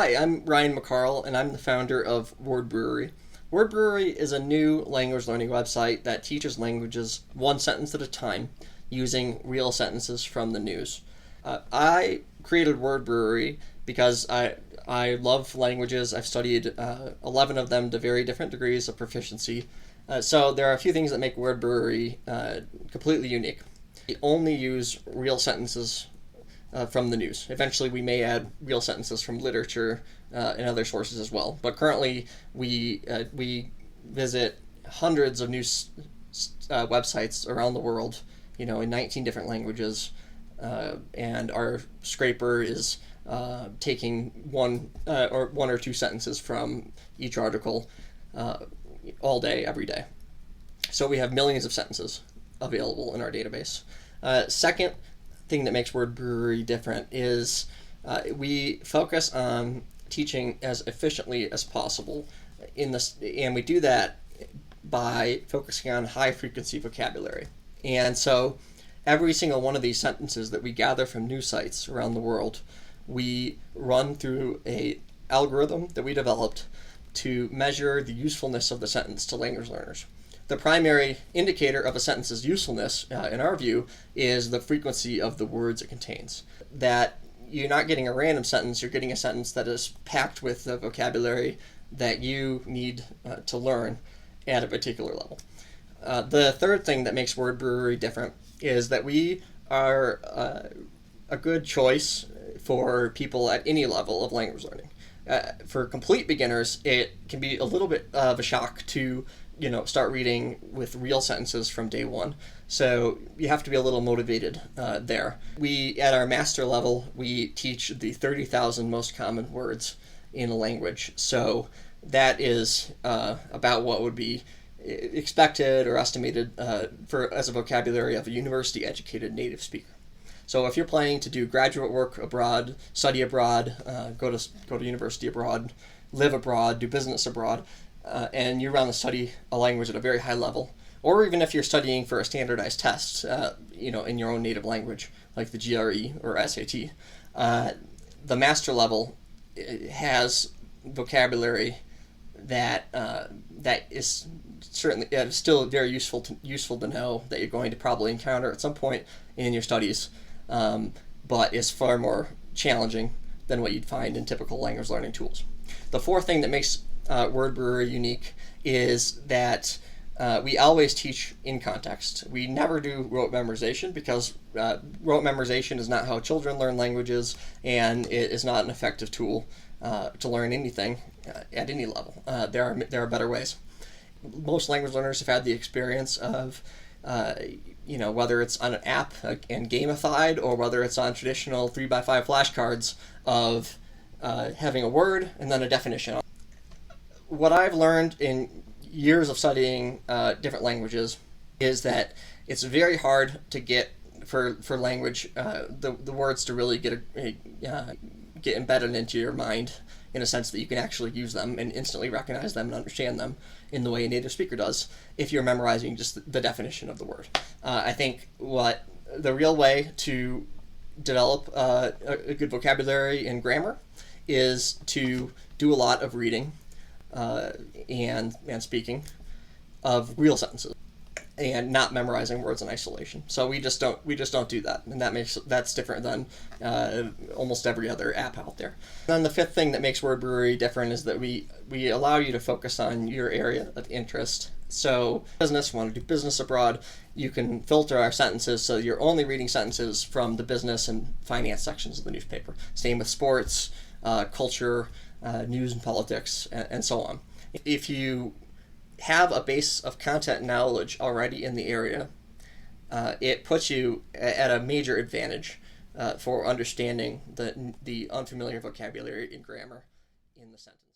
Hi, I'm Ryan McCarl, and I'm the founder of WordBrewery. WordBrewery is a new language learning website that teaches languages one sentence at a time using real sentences from the news. I created WordBrewery because I love languages. I've studied 11 of them to very different degrees of proficiency. So there are a few things that make WordBrewery completely unique. We only use real sentences from the news. Eventually, we may add real sentences from literature and other sources as well. But currently, we visit hundreds of news websites around the world, in 19 different languages, and our scraper is taking one or two sentences from each article all day, every day. So we have millions of sentences available in our database. Second thing that makes WordBrewery different is we focus on teaching as efficiently as possible and we do that by focusing on high frequency vocabulary. And so every single one of these sentences that we gather from news sites around the world, we run through a algorithm that we developed to measure the usefulness of the sentence to language learners. The primary indicator of a sentence's usefulness, in our view, is the frequency of the words it contains. That you're not getting a random sentence, you're getting a sentence that is packed with the vocabulary that you need to learn at a particular level. The third thing that makes WordBrewery different is that we are a good choice for people at any level of language learning. For complete beginners, it can be a little bit of a shock to start reading with real sentences from day one. So you have to be a little motivated there. At our master level, we teach the 30,000 most common words in a language. So that is about what would be expected or estimated as a vocabulary of a university-educated native speaker. So if you're planning to do graduate work abroad, study abroad, go to university abroad, live abroad, do business abroad, and you want to study a language at a very high level, or even if you're studying for a standardized test, in your own native language, like the GRE or SAT, the master level has vocabulary that is certainly still very useful to know, that you're going to probably encounter at some point in your studies, but is far more challenging than what you'd find in typical language learning tools. The fourth thing that makes WordBrewery unique is that we always teach in context. We never do rote memorization because rote memorization is not how children learn languages, and it is not an effective tool to learn anything at any level. There are better ways. Most language learners have had the experience of whether it's on an app and gamified, or whether it's on traditional 3x5 flashcards of having a word and then a definition. What I've learned in years of studying different languages is that it's very hard to get for language the words to really get embedded into your mind, in a sense that you can actually use them and instantly recognize them and understand them in the way a native speaker does if you're memorizing just the definition of the word. I think what the real way to develop a good vocabulary and grammar is to do a lot of reading and speaking of real sentences, and not memorizing words in isolation. So we just don't do that, and that's different than almost every other app out there. And then the fifth thing that makes WordBrewery different is that we allow you to focus on your area of interest. So business, want to do business abroad, you can filter our sentences so you're only reading sentences from the business and finance sections of the newspaper. Same with sports, culture, news and politics, and so on. If you have a base of content knowledge already in the area, it puts you at a major advantage for understanding the unfamiliar vocabulary and grammar in the sentence.